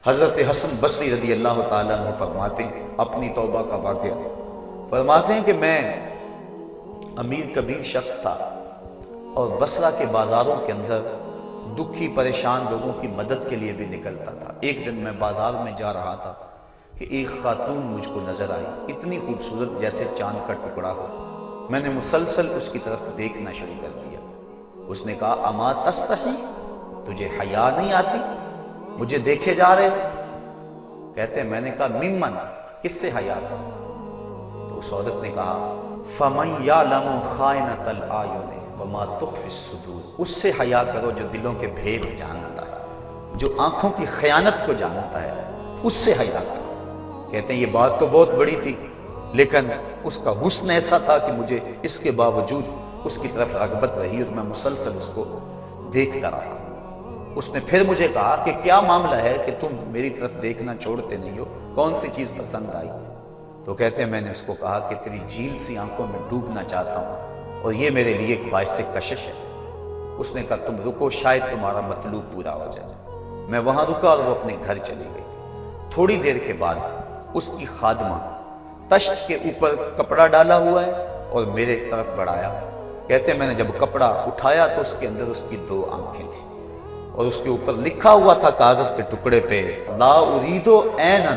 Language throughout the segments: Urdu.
حضرت حسن بصری رضی اللہ تعالیٰ عنہ فرماتے ہیں اپنی توبہ کا واقعہ، فرماتے ہیں کہ میں امیر کبیر شخص تھا اور بصرہ کے بازاروں کے اندر دکھی پریشان لوگوں کی مدد کے لیے بھی نکلتا تھا۔ ایک دن میں بازار میں جا رہا تھا کہ ایک خاتون مجھ کو نظر آئی، اتنی خوبصورت جیسے چاند کا ٹکڑا ہو۔ میں نے مسلسل اس کی طرف دیکھنا شروع کر دیا۔ اس نے کہا اما تستحی، تجھے حیا نہیں آتی، مجھے دیکھے جا رہے ہو؟ کہتے ہیں میں نے کہا ممن، کس سے حیا کروں؟ تو اس عورت نے کہا فمن یعلم خائنۃ الاعین وما تخفی الصدور، اس سے حیا کرو جو دلوں کے بھید جانتا ہے، جو آنکھوں کی خیانت کو جانتا ہے، اس سے حیا کرو۔ کہتے ہیں یہ بات تو بہت بڑی تھی، لیکن اس کا حسن ایسا تھا کہ مجھے اس کے باوجود اس کی طرف رغبت رہی اور میں مسلسل اس کو دیکھتا رہا۔ اس نے پھر مجھے کہا کہ کیا معاملہ ہے کہ تم میری طرف دیکھنا چھوڑتے نہیں ہو، کون سی چیز پسند آئی؟ تو کہتے ہیں میں نے اس کو کہا کہ تیری جھیل سی آنکھوں میں ڈوبنا چاہتا ہوں اور یہ میرے لیے ایک باعث کشش ہے۔ اس نے کہا تم رکو، شاید تمہارا مطلوب پورا ہو جائے۔ میں وہاں رکا اور وہ اپنے گھر چلی گئی۔ تھوڑی دیر کے بعد اس کی خادمہ تشت کے اوپر کپڑا ڈالا ہوا ہے اور میرے طرف بڑھایا۔ کہتے ہیں میں نے جب کپڑا اٹھایا تو اس کے اندر اس کی دو آنکھیں تھیں اور اس کے اوپر لکھا ہوا تھا کاغذ کے ٹکڑے پہ لا ارید عینا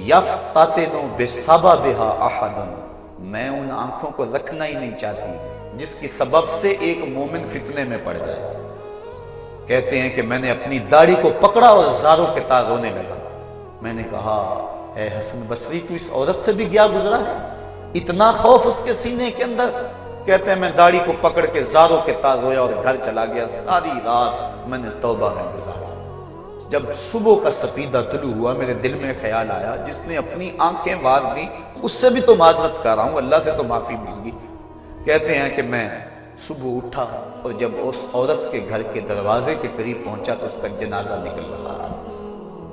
یفتتن بسببها احد، میں ان آنکھوں کو رکھنا ہی نہیں چاہتی جس کی سبب سے ایک مومن فتنے میں پڑ جائے۔ کہتے ہیں کہ میں نے اپنی داڑھی کو پکڑا اور زاروں کے تار رونے لگا۔ میں نے کہا اے حسن بصری، تو اس عورت سے بھی گیا گزرا ہے؟ اتنا خوف اس کے سینے کے اندر؟ کہتے ہیں میں داڑھی کو پکڑ کے زاروں کے تار رویا اور گھر چلا گیا۔ ساری رات میں نے توبہ میں گزارا۔ جب صبح کا سفیدہ طلوع ہوا میرے دل میں خیال آیا جس نے اپنی آنکھیں وار دی اس سے بھی تو معذرت کر رہا ہوں، اللہ سے تو معافی مانگی۔ کہتے ہیں کہ میں صبح اٹھا اور جب اس عورت کے گھر کے دروازے کے قریب پہنچا تو اس کا جنازہ نکل رہا تھا۔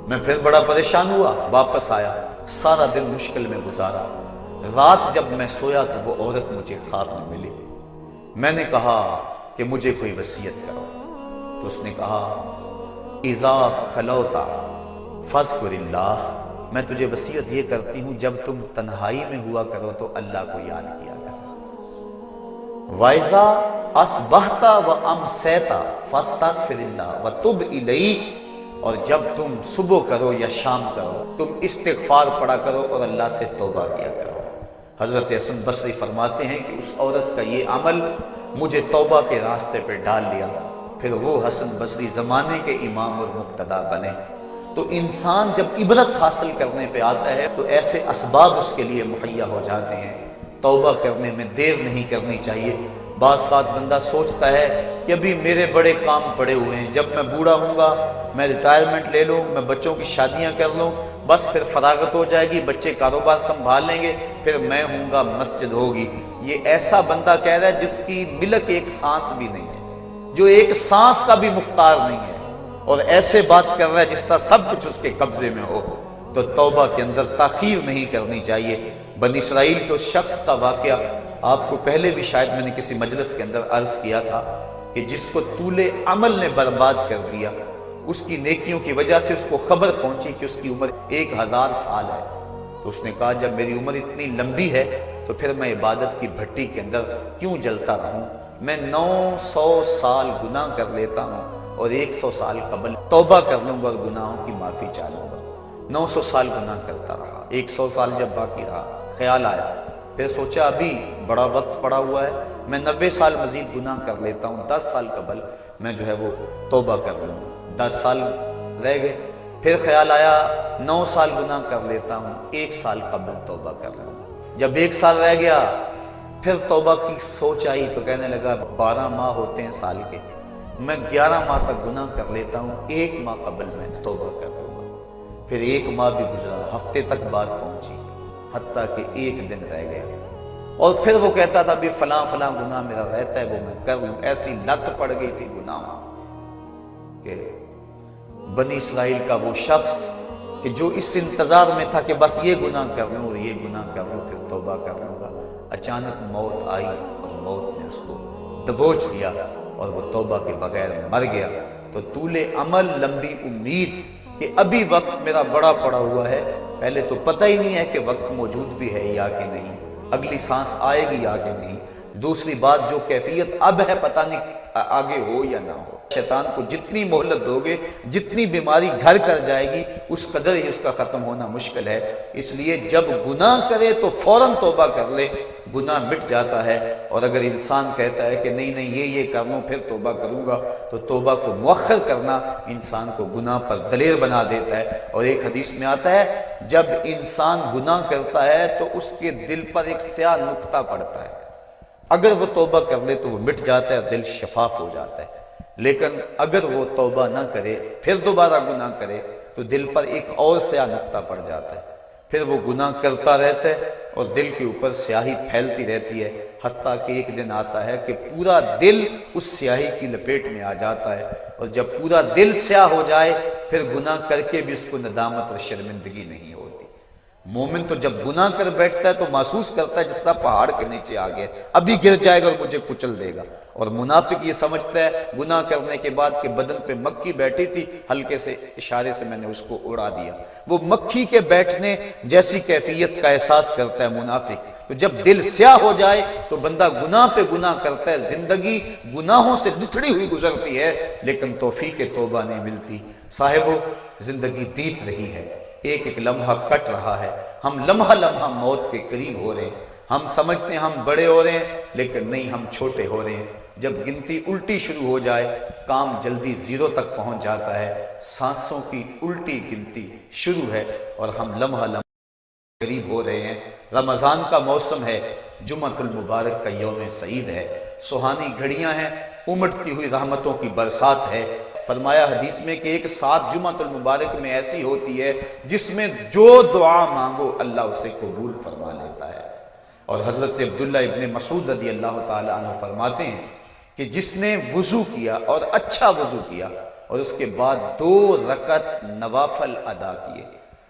میں پھر بڑا پریشان ہوا، واپس آیا، سارا دن مشکل میں گزارا۔ رات جب میں سویا تو وہ عورت مجھے خواب میں ملی۔ میں نے کہا کہ مجھے کوئی وصیت کرو، تو اس نے کہا اذا خلوتا فاذکر اللہ، میں تجھے وصیت یہ کرتی ہوں جب تم تنہائی میں ہوا کرو تو اللہ کو یاد کیا کرو۔ وَإِذَا أَصْبَحْتَ وَأَمْسَيْتَ فَاسْتَغْفِرِ اللَّهَ وَتُبْ إِلَيْهِ، اور جب تم صبح کرو یا شام کرو تم استغفار پڑھا کرو اور اللہ سے توبہ کیا کرو۔ حضرت حسن بصری فرماتے ہیں کہ اس عورت کا یہ عمل مجھے توبہ کے راستے پہ ڈال لیا، پھر وہ حسن بصری زمانے کے امام اور مقتدا بنے۔ تو انسان جب عبرت حاصل کرنے پہ آتا ہے تو ایسے اسباب اس کے لیے مہیا ہو جاتے ہیں۔ توبہ کرنے میں دیر نہیں کرنی چاہیے۔ بعض بات بندہ سوچتا ہے کہ ابھی میرے بڑے کام پڑے ہوئے ہیں، جب میں بوڑھا ہوں گا میں ریٹائرمنٹ لے لوں، میں بچوں کی شادیاں کر لوں، بس پھر فراغت ہو جائے گی، بچے کاروبار سنبھال لیں گے، پھر میں ہوں گا، مسجد ہوگی۔ یہ ایسا بندہ کہہ رہا ہے جس کی ملک ایک سانس بھی نہیں ہے، جو ایک سانس کا بھی مختار نہیں ہے، اور ایسے بات کر رہا ہے جس طرح سب کچھ اس کے قبضے میں ہو۔ تو توبہ کے اندر تاخیر نہیں کرنی چاہیے۔ بنی اسرائیل کے اس شخص کا واقعہ آپ کو پہلے بھی شاید میں نے کسی مجلس کے اندر عرض کیا تھا کہ جس کو طول عمل نے برباد کر دیا، اس کی نیکیوں کی وجہ سے اس کو خبر پہنچی کہ اس کی عمر 1000 سال ہے، تو اس نے کہا جب میری عمر اتنی لمبی ہے تو پھر میں عبادت کی بھٹی کے اندر کیوں جلتا رہوں؟ میں 900 سال گناہ کر لیتا ہوں اور 100 سال قبل توبہ کر لوں گا اور گناہوں کی معافی چاہوں گا۔ 900 سال گناہ کرتا رہا، 100 سال جب باقی رہا خیال آیا، پھر سوچا ابھی بڑا وقت پڑا ہوا ہے، میں 90 سال مزید گناہ کر لیتا ہوں، 10 سال قبل میں جو ہے وہ توبہ کر لوں گا۔ 10 سال رہ گئے، پھر خیال آیا 9 سال گناہ کر لیتا ہوں، 1 سال قبل توبہ کر لوں گا۔ جب 1 سال رہ گیا پھر توبہ کی سوچ آئی تو کہنے لگا 12 ماہ ہوتے ہیں سال کے، میں 11 ماہ تک گناہ کر لیتا ہوں، 1 ماہ قبل میں توبہ کر لوں گا۔ پھر 1 ماہ بھی گزرا، ہفتے تک بات پہنچی، حتیٰ کہ 1 دن رہ گیا، اور پھر وہ کہتا تھا بھی فلاں فلاں گناہ میرا رہتا ہے وہ میں کر لوں۔ ایسی لت پڑ گئی تھی گناہوں کہ بنی اسرائیل کا وہ شخص کہ جو اس انتظار میں تھا کہ بس یہ گناہ کر لوں اور یہ گناہ کر لوں پھر توبہ کر لوں گا، اچانک موت آئی اور موت نے اس کو دبوچ لیا اور وہ توبہ کے بغیر مر گیا۔ تو طول عمل، لمبی امید کہ ابھی وقت میرا بڑا پڑا ہوا ہے، پہلے تو پتہ ہی نہیں ہے کہ وقت موجود بھی ہے یا کہ نہیں، اگلی سانس آئے گی یا کہ نہیں، دوسری بات جو کیفیت اب ہے پتہ نہیں آگے ہو یا نہ ہو۔ شیطان کو جتنی مہلت دو گے، جتنی بیماری گھر کر جائے گی، اس قدر ہی اس کا ختم ہونا مشکل ہے۔ اس لیے جب گناہ کرے تو فوراً توبہ کر لے، گناہ مٹ جاتا ہے۔ اور اگر انسان کہتا ہے کہ نہیں یہ کر لوں پھر توبہ کروں گا، تو توبہ کو مؤخر کرنا انسان کو گناہ پر دلیر بنا دیتا ہے۔ اور ایک حدیث میں آتا ہے جب انسان گناہ کرتا ہے تو اس کے دل پر ایک سیاہ نقطہ پڑتا ہے، اگر وہ توبہ کر لے تو وہ مٹ جاتا ہے، دل شفاف ہو جاتا ہے۔ لیکن اگر وہ توبہ نہ کرے پھر دوبارہ گناہ کرے تو دل پر ایک اور سیاہ نقطہ پڑ جاتا ہے، پھر وہ گناہ کرتا رہتا ہے اور دل کے اوپر سیاہی پھیلتی رہتی ہے، حتیٰ کہ ایک دن آتا ہے کہ پورا دل اس سیاہی کی لپیٹ میں آ جاتا ہے۔ اور جب پورا دل سیاہ ہو جائے پھر گناہ کر کے بھی اس کو ندامت اور شرمندگی نہیں ہوتی۔ مومن تو جب گناہ کر بیٹھتا ہے تو محسوس کرتا ہے جس طرح پہاڑ کے نیچے آ گیا، ابھی گر جائے گا اور مجھے کچل دے گا۔ اور منافق یہ سمجھتا ہے گناہ کرنے کے بعد کہ بدن پہ مکھی بیٹھی تھی، ہلکے سے اشارے سے میں نے اس کو اڑا دیا، وہ مکھی کے بیٹھنے جیسی کیفیت کا احساس کرتا ہے منافق۔ تو جب دل سیاہ ہو جائے تو بندہ گناہ پہ گناہ کرتا ہے، زندگی گناہوں سے لتھڑی ہوئی گزرتی ہے، لیکن توفیق توبہ نہیں ملتی۔ صاحبو، زندگی بیت رہی ہے، ایک ایک لمحہ کٹ رہا ہے، ہم لمحہ لمحہ موت کے قریب ہو رہے ہیں۔ ہم سمجھتے ہیں ہم بڑے ہو رہے ہیں، لیکن نہیں، ہم چھوٹے ہو رہے ہیں۔ جب گنتی الٹی شروع ہو جائے کام جلدی زیرو تک پہنچ جاتا ہے، سانسوں کی الٹی گنتی شروع ہے اور ہم لمحہ لمحہ قریب ہو رہے ہیں۔ رمضان کا موسم ہے، جمعۃ المبارک کا یوم سعید ہے، سہانی گھڑیاں ہیں، امٹتی ہوئی رحمتوں کی برسات ہے۔ فرمایا حدیث میں کہ ایک ساتھ جمعۃ المبارک میں ایسی ہوتی ہے جس میں جو دعا مانگو اللہ اسے قبول فرما لیتا ہے۔ اور حضرت عبداللہ ابن مسعود رضی اللہ تعالی عنہ فرماتے ہیں کہ جس نے وضو کیا اور اچھا وضو کیا اور اس کے بعد 2 رکعت نوافل ادا کیے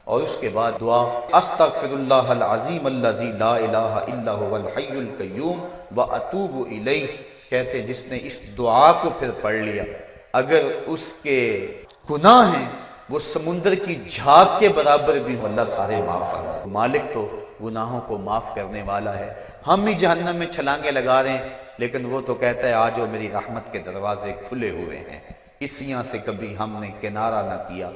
اور اس کے بعد دعا استغفر اللہ العظیم الذی لا الہ الا هو الحی القیوم واتوب الیہ، کہتے جس نے اس دعا کو پھر پڑھ لیا، اگر اس کے گناہ ہیں وہ سمندر کی جھاگ کے برابر بھی ہو، اللہ سارے معاف فرمائے۔ مالک تو گناہوں کو معاف کرنے والا ہے، ہم ہی جہنم میں چھلانگے لگا رہے ہیں، لیکن وہ تو کہتا ہے آجو میری رحمت کے دروازے کھلے ہوئے ہیں، اسیاں سے کبھی ہم نے کنارہ نہ کیا،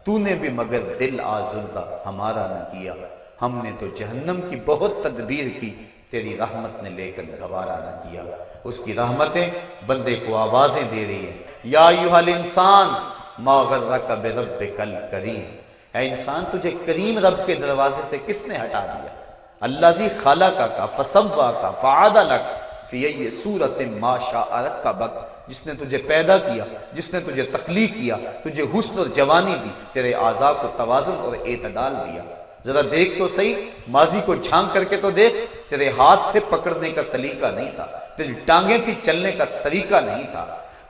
تو نے بھی مگر دل آزردہ ہمارا نہ کیا، ہم نے تو جہنم کی بہت تدبیر کی، تیری رحمت نے لے کر گوارا نہ کیا۔ اس کی رحمتیں بندے کو آوازیں دے رہی ہیں، یا ایھا الانسان ما غرک بربک الکریم، اے انسان تجھے کریم رب کے دروازے سے کس نے ہٹا دیا؟ الذی خلقک فسواک فعدلک فی ای صورت ما شاء رکبک، جس نے تجھے پیدا کیا، جس نے تجھے تخلیق کیا، تجھے حسن اور جوانی دی، تیرے اعضاء کو توازن اور اعتدال دیا۔ ذرا دیکھ تو صحیح، ماضی کو جھانک کر کے تو دیکھ، تیرے ہاتھ تھے پکڑنے کا سلیقہ نہیں تھا، تیری ٹانگیں تھی چلنے کا طریقہ نہیں تھا،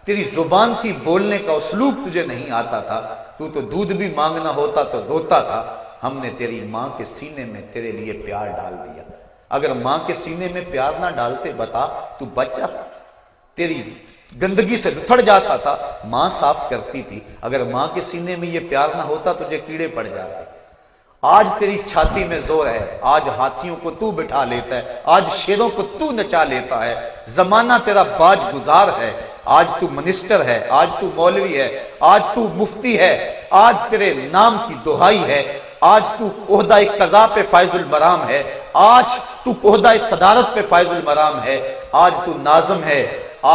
تیری زبان تھی بولنے کا اسلوب تجھے نہیں آتا تھا، تو دودھ بھی مانگنا ہوتا تو روتا تھا۔ ہم نے تیری ماں کے سینے میں تیرے لیے پیار ڈال دیا، اگر ماں کے سینے میں پیار نہ ڈالتے بتا تو بچہ تھا، تیری گندگی سے لتھڑ جاتا تھا، ماں صاف کرتی تھی، اگر ماں کے سینے میں یہ پیار نہ ہوتا تجھے کیڑے پڑ جاتے۔ آج تیری چھاتی میں زور ہے، آج ہاتھیوں کو تو بٹھا لیتا ہے، آج شیروں کو تو نچا لیتا ہے، زمانہ تیرا باج گزار ہے، آج تو منسٹر ہے، آج تو مولوی ہے، آج تو مفتی ہے، آج تیرے نام کی دہائی ہے، آج تو عہدہ قضا پہ فائز المرام ہے، آج تو عہدہ صدارت پہ فائز المرام ہے، آج تو ناظم ہے،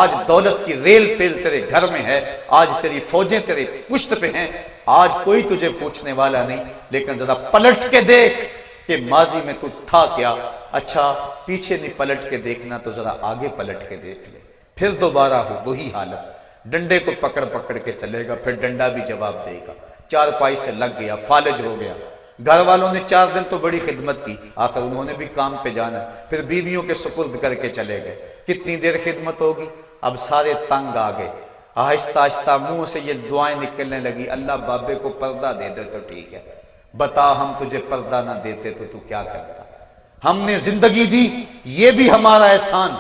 آج دولت کی ریل پیل تیرے گھر میں ہے، آج تیری فوجیں تیرے پشت پہ ہیں، آج کوئی تجھے پوچھنے والا نہیں، لیکن ذرا پلٹ کے دیکھ کہ ماضی میں تو تھا کیا۔ اچھا پیچھے نہیں پلٹ کے دیکھنا تو ذرا آگے پلٹ کے دیکھ لے، پھر دوبارہ ہو وہی حالت، ڈنڈے کو پکڑ پکڑ کے چلے گا، پھر ڈنڈا بھی جواب دے گا، چارپائی سے لگ گیا، فالج ہو گیا، گھر والوں نے 4 دن تو بڑی خدمت کی، آخر انہوں نے بھی کام پہ جانا، پھر بیویوں کے سپرد کر کے چلے گئے، کتنی دیر خدمت ہوگی، اب سارے تنگ آ گئے، آہستہ آہستہ منہ سے یہ دعائیں نکلنے لگی، اللہ بابے کو پردہ دے دے تو ٹھیک ہے، بتا ہم تجھے پردہ نہ دیتے تو کیا کرتا، ہم نے زندگی دی یہ بھی ہمارا احسان،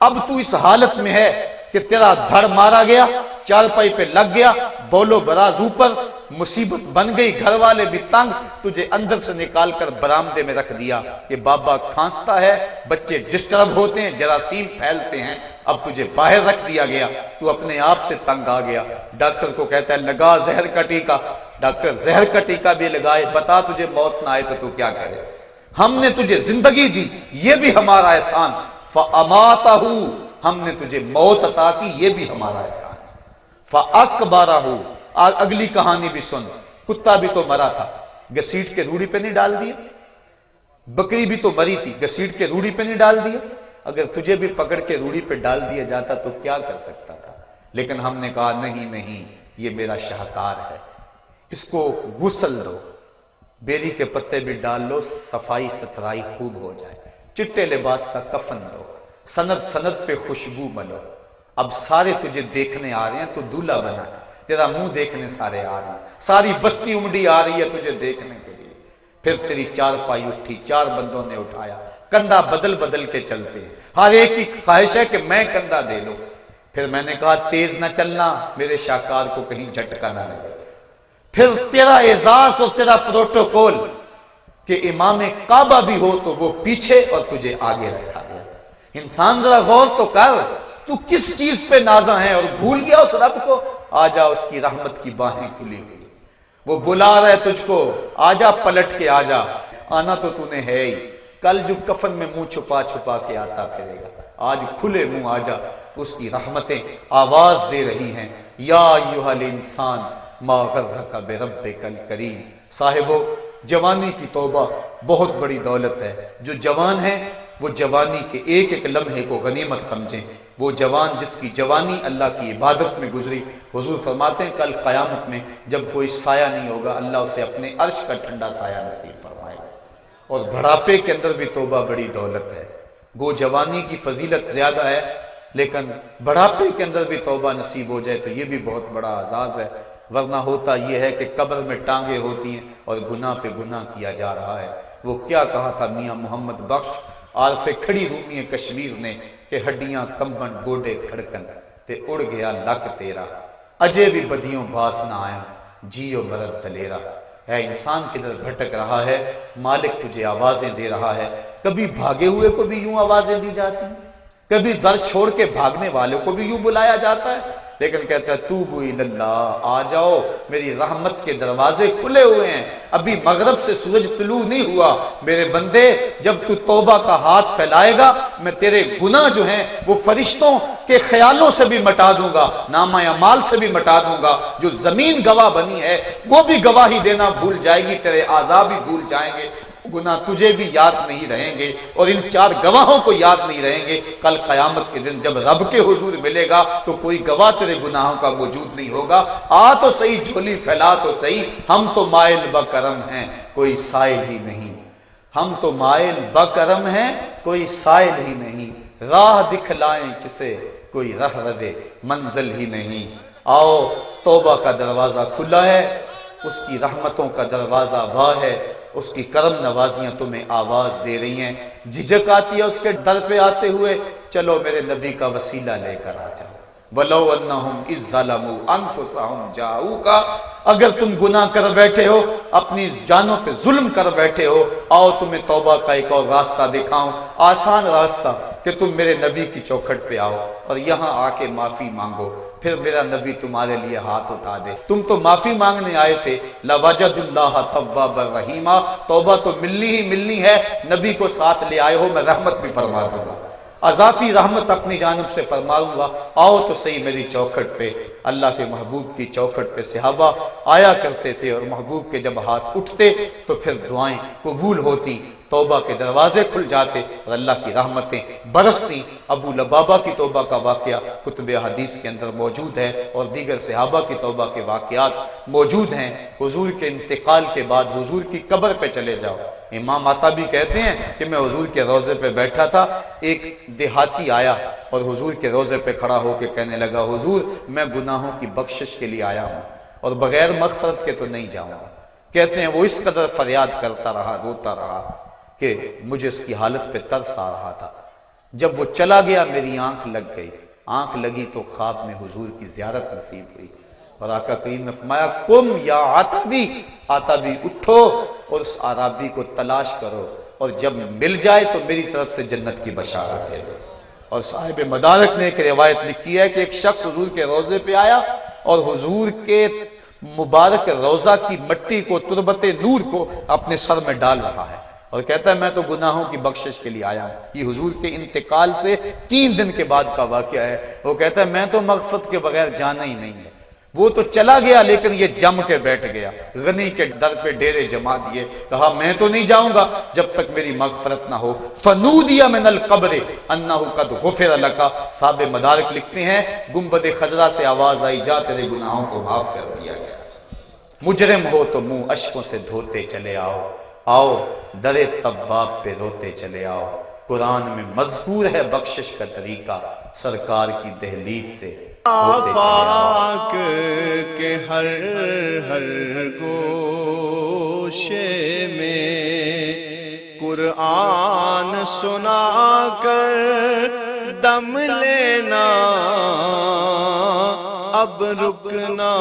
اب تو اس حالت میں ہے کہ تیرا دھڑ مارا گیا، چارپائی پہ لگ گیا، بولو براز اوپر، مصیبت بن گئی، گھر والے بھی تنگ، تجھے اندر سے نکال کر برآمدے میں رکھ دیا کہ بابا کھانستا ہے، بچے ڈسٹرب ہوتے ہیں، جراثیم پھیلتے ہیں، اب تجھے باہر رکھ دیا گیا، تو اپنے آپ سے تنگ آ گیا۔ ڈاکٹر کو کہتا ہے لگا زہر کا ٹیکہ، ڈاکٹر زہر کا ٹیکہ بھی لگائے، بتا تجھے موت نہ آئے تو کیا کرے؟ ہم نے تجھے زندگی دی، یہ بھی ہمارا احسان، فَأَمَاتَهُ، ہم نے تجھے موت عطا کی، یہ بھی ہمارا احسان۔ فَأَكْبَرَهُ، اگلی کہانی بھی سن، کتا بھی تو مرا تھا، گھسیٹ کے روڑی پہ نہیں ڈال دیا؟ بکری بھی تو مری تھی، گھسیٹ کے روڑی پہ نہیں ڈال دیا؟ اگر تجھے بھی پکڑ کے روڑی پہ ڈال دیا جاتا تو کیا کر سکتا تھا؟ لیکن ہم نے کہا نہیں نہیں، یہ میرا شاہکار ہے، اس کو غسل دو، بیری کے پتے بھی ڈال لو، صفائی ستھرائی خوب ہو جائے، چٹے لباس کا کفن دو، سند سند پہ خوشبو ملو، اب سارے تجھے دیکھنے آ رہے ہیں، تو دولہا بنا ہے، تیرا منہ دیکھنے سارے آ رہے ہیں، ساری بستی امڈی آ رہی ہے تجھے دیکھنے کے لیے۔ پھر تیری چار پائی اٹھی، چار بندوں نے اٹھایا، کندھا بدل بدل کے چلتے ہیں، ہر ایک کی خواہش ہے کہ میں کندھا دے لوں۔ پھر میں نے کہا تیز نہ چلنا، میرے شاہکار کو کہیں جھٹکا نہ لگے۔ پھر تیرا اعزاز اور تیرا پروٹوکول کہ امام کعبہ بھی ہو تو وہ پیچھے اور تجھے آگے رکھا گیا۔ انسان ذرا غور تو کر، تو کس چیز پہ نازا ہے اور بھول گیا اس رب کو؟ آجا، اس کی رحمت کی باہیں کھلی گئی، وہ بلا رہا ہے تجھ کو، آجا پلٹ کے آجا، آنا تو تو نے ہے ہی، کل جو کفن میں منہ چھپا چھپا کے آتا پھرے گا، آج کھلے منہ آجا، اس کی رحمتیں آواز دے رہی ہیں، یا ایھا الانسان ما غرک بربک الکریم۔ صاحبو، جوانی کی توبہ بہت بڑی دولت ہے، جو جوان ہیں وہ جوانی کے ایک ایک لمحے کو غنیمت سمجھیں۔ وہ جوان جس کی جوانی اللہ کی عبادت میں گزری، حضور فرماتے ہیں کل قیامت میں جب کوئی سایہ نہیں ہوگا، اللہ اسے اپنے عرش کا ٹھنڈا سایہ نصیب فرمائے گا۔ اور بڑھاپے کے اندر بھی توبہ بڑی دولت ہے، گو جوانی کی فضیلت زیادہ ہے، لیکن بڑھاپے کے اندر بھی توبہ نصیب ہو جائے تو یہ بھی بہت بڑا اعزاز ہے، ورنہ ہوتا یہ ہے کہ قبر میں ٹانگیں ہوتی ہیں اور گناہ پہ گناہ کیا جا رہا ہے۔ وہ کیا کہا تھا میاں محمد بخش عارف کھڑی رومی کشمیر نے کہ ہڈیاں کمبن گوڈے کھڑکن تے اڑ گیا لک تیرا، اجے بھی بدیوں باز نہ آیا، جیو مرد دلیرا۔ اے انسان کدھر بھٹک رہا ہے، مالک تجھے آوازیں دے رہا ہے۔ کبھی بھاگے ہوئے کو بھی یوں آوازیں دی جاتی ہیں، کبھی در چھوڑ کے بھاگنے والوں کو بھی یوں بلایا جاتا ہے، لیکن کہتا ہے توبو اللہ، آ جاؤ، میری رحمت کے دروازے کھلے ہوئے ہیں، ابھی مغرب سے سورج طلوع نہیں ہوا، میرے بندے جب تو توبہ کا ہاتھ پھیلائے گا میں تیرے گناہ جو ہیں وہ فرشتوں کے خیالوں سے بھی مٹا دوں گا، نامہ اعمال سے بھی مٹا دوں گا، جو زمین گواہ بنی ہے وہ بھی گواہی دینا بھول جائے گی، تیرے اعضاء بھی بھول جائیں گے، گناہ تجھے بھی یاد نہیں رہیں گے اور ان چار گواہوں کو یاد نہیں رہیں گے۔ کل قیامت کے دن جب رب کے حضور ملے گا تو کوئی گواہ تیرے گناہوں کا موجود نہیں ہوگا۔ آ تو صحیح، جھولی پھیلا تو صحیح، ہم تو مائل بکرم ہیں کوئی سائل ہی نہیں، ہم تو مائل بکرم ہیں کوئی سائل ہی نہیں، راہ دکھلائیں کسے کوئی رہ روے منزل ہی نہیں۔ آؤ، توبہ کا دروازہ کھلا ہے، اس کی رحمتوں کا دروازہ واہ ہے، اس کی کرم نوازیاں تمہیں آواز دے رہی ہیں، جھجک آتی ہے اس کے در پہ آتے ہوئے، چلو میرے نبی کا وسیلہ لے کر آ جاؤ۔ وَلَوْ أَنَّهُمْ إِذْ ظَلَمُوا أَنفُسَهُمْ جَاءُوكَ، اگر تم گناہ کر بیٹھے ہو، اپنی جانوں پہ ظلم کر بیٹھے ہو، آؤ تمہیں توبہ کا ایک اور راستہ دکھاؤں، آسان راستہ، کہ تم میرے نبی کی چوکھٹ پہ آؤ اور یہاں آ کے معافی مانگو، پھر میرا نبی تمہارے لیے ہاتھ اٹھا دے۔ تم تو معافی مانگنے آئے تھے، لَوَجَدُ اللَّهَ تَوَّابًا رَحِيمًا، توبہ تو ملنی ہی ملنی ہے، نبی کو ساتھ لے آئے ہو، میں رحمت بھی فرما دوں گا، اضافی رحمت اپنی جانب سے فرماؤں گا، آؤ تو صحیح میری چوکھٹ پہ۔ اللہ کے محبوب کی چوکھٹ پہ صحابہ آیا کرتے تھے اور محبوب کے جب ہاتھ اٹھتے تو پھر دعائیں قبول ہوتی، توبہ کے دروازے کھل جاتے اور اللہ کی رحمتیں برستی۔ ابو لبابہ کی توبہ کا واقعہ کتب حدیث کے اندر موجود ہے اور دیگر صحابہ کی توبہ کے واقعات موجود ہیں۔ حضور کے انتقال کے بعد حضور کی قبر پہ چلے جاؤ، امام عطابی کہتے ہیں کہ میں حضور کے روضے پہ بیٹھا تھا، ایک دیہاتی آیا اور حضور کے روضے پہ کھڑا ہو کے کہنے لگا حضور میں گناہوں کی بخشش کے لیے آیا ہوں اور بغیر مغفرت کے تو نہیں جاؤں گا۔ کہتے ہیں وہ اس قدر فریاد کرتا رہا، روتا رہا کہ مجھے اس کی حالت پہ ترس آ رہا تھا۔ جب وہ چلا گیا میری آنکھ لگ گئی، آنکھ لگی تو خواب میں حضور کی زیارت نصیب ہوئی اور آقا کریم نے فرمایا قم یا عتبی، عتبی اٹھو اور اس عرابی کو تلاش کرو، اور جب مل جائے تو میری طرف سے جنت کی بشارت دے دو۔ اور صاحب مدارک نے ایک روایت لکھی ہے کہ ایک شخص حضور کے روضے پہ آیا اور حضور کے مبارک روضہ کی مٹی کو، تربت نور کو اپنے سر میں ڈال رہا ہے اور کہتا ہے میں تو گناہوں کی بخشش کے لیے آیا ہوں۔ یہ حضور کے انتقال سے 3 دن کے بعد کا واقعہ ہے۔ وہ کہتا ہے میں تو مغفرت کے بغیر جانا ہی نہیں ہے۔ وہ تو چلا گیا لیکن یہ جم کے بیٹھ گیا، غنی کے در پہ ڈیرے جما دیے، کہا میں تو نہیں جاؤں گا جب تک میری مغفرت نہ ہو۔ فنودی من القبر انہ قد غفر لک، صاحب مدارک لکھتے ہیں گنبد خضرا سے آواز آئی جا تیرے گناہوں کو معاف کر دیا گیا، مجرم ہو تو منہ اشکوں سے دھوتے چلے آؤ، آؤ در تواب پہ روتے چلے آؤ۔ قرآن میں مذکور ہے بخشش کا طریقہ، سرکار کی دہلیز سے ہوتے چلے آؤ۔ آفاق کے ہر ہر گوشے میں قرآن سنا کر دم لینا اب رکنا